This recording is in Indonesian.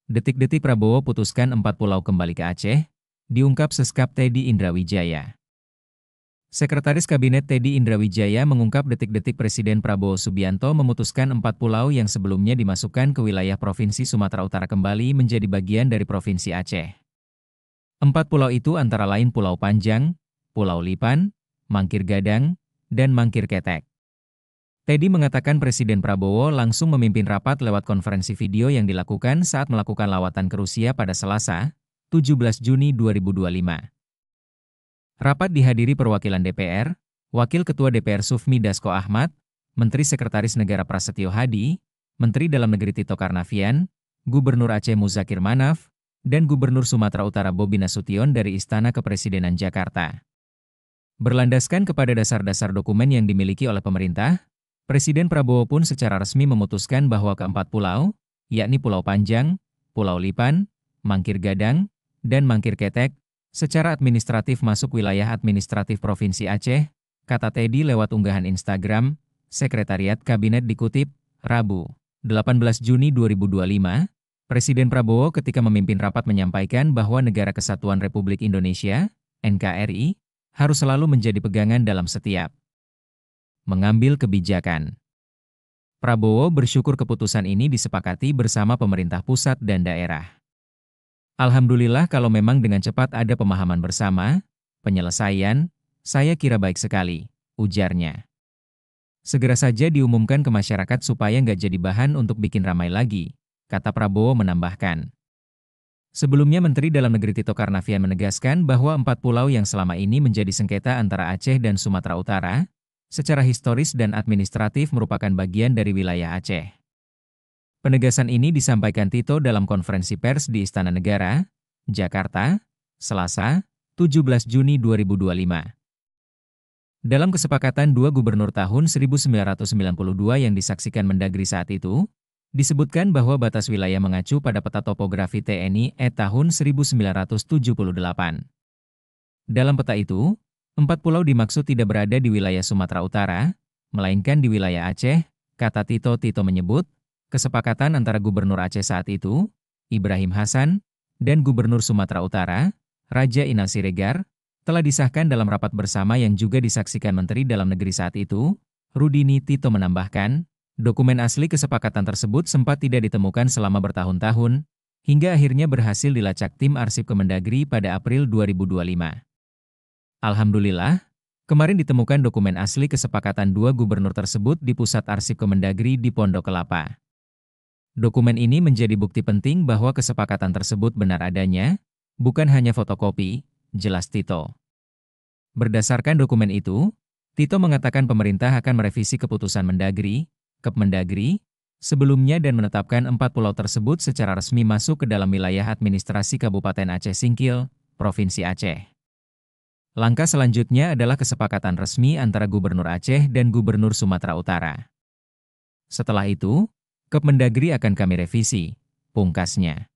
Detik-detik Prabowo putuskan 4 pulau kembali ke Aceh, diungkap Seskap Teddy Indrawijaya. Sekretaris Kabinet Teddy Indrawijaya mengungkap detik-detik Presiden Prabowo Subianto memutuskan 4 pulau yang sebelumnya dimasukkan ke wilayah Provinsi Sumatera Utara kembali menjadi bagian dari Provinsi Aceh. 4 pulau itu antara lain Pulau Panjang, Pulau Lipan, Mangkir Gadang, dan Mangkir Ketek. Teddy mengatakan Presiden Prabowo langsung memimpin rapat lewat konferensi video yang dilakukan saat melakukan lawatan ke Rusia pada Selasa, 17 Juni 2025. Rapat dihadiri perwakilan DPR, Wakil Ketua DPR Sufmi Dasko Ahmad, Menteri Sekretaris Negara Prasetyo Hadi, Menteri Dalam Negeri Tito Karnavian, Gubernur Aceh Muzakir Manaf, dan Gubernur Sumatera Utara Bobi Nasution dari Istana Kepresidenan Jakarta. Berlandaskan kepada dasar-dasar dokumen yang dimiliki oleh pemerintah, Presiden Prabowo pun secara resmi memutuskan bahwa ke-4 pulau, yakni Pulau Panjang, Pulau Lipan, Mangkir Gadang, dan Mangkir Ketek, secara administratif masuk wilayah administratif Provinsi Aceh, kata Teddy lewat unggahan Instagram, Sekretariat Kabinet dikutip, Rabu, 18 Juni 2025, Presiden Prabowo ketika memimpin rapat menyampaikan bahwa Negara Kesatuan Republik Indonesia, NKRI, harus selalu menjadi pegangan dalam setiap mengambil kebijakan. Prabowo bersyukur keputusan ini disepakati bersama pemerintah pusat dan daerah. Alhamdulillah kalau memang dengan cepat ada pemahaman bersama, penyelesaian, saya kira baik sekali, ujarnya. Segera saja diumumkan ke masyarakat supaya nggak jadi bahan untuk bikin ramai lagi, kata Prabowo menambahkan. Sebelumnya Menteri Dalam Negeri Tito Karnavian menegaskan bahwa 4 pulau yang selama ini menjadi sengketa antara Aceh dan Sumatera Utara, secara historis dan administratif merupakan bagian dari wilayah Aceh. Penegasan ini disampaikan Tito dalam konferensi pers di Istana Negara, Jakarta, Selasa, 17 Juni 2025. Dalam kesepakatan 2 gubernur tahun 1992 yang disaksikan Mendagri saat itu, disebutkan bahwa batas wilayah mengacu pada peta topografi TNI tahun 1978. Dalam peta itu, 4 pulau dimaksud tidak berada di wilayah Sumatera Utara, melainkan di wilayah Aceh, kata Tito. Tito menyebut, kesepakatan antara Gubernur Aceh saat itu, Ibrahim Hasan, dan Gubernur Sumatera Utara, Raja Inal Siregar, telah disahkan dalam rapat bersama yang juga disaksikan Menteri Dalam Negeri saat itu, Rudini. Tito menambahkan, dokumen asli kesepakatan tersebut sempat tidak ditemukan selama bertahun-tahun, hingga akhirnya berhasil dilacak tim arsip Kemendagri pada April 2025. Alhamdulillah, kemarin ditemukan dokumen asli kesepakatan 2 gubernur tersebut di Pusat Arsip Kemendagri di Pondok Kelapa. Dokumen ini menjadi bukti penting bahwa kesepakatan tersebut benar adanya, bukan hanya fotokopi, jelas Tito. Berdasarkan dokumen itu, Tito mengatakan pemerintah akan merevisi keputusan Mendagri, Kepmendagri, sebelumnya dan menetapkan 4 pulau tersebut secara resmi masuk ke dalam wilayah administrasi Kabupaten Aceh Singkil, Provinsi Aceh. Langkah selanjutnya adalah kesepakatan resmi antara Gubernur Aceh dan Gubernur Sumatera Utara. Setelah itu, Kepmendagri akan kami revisi, pungkasnya.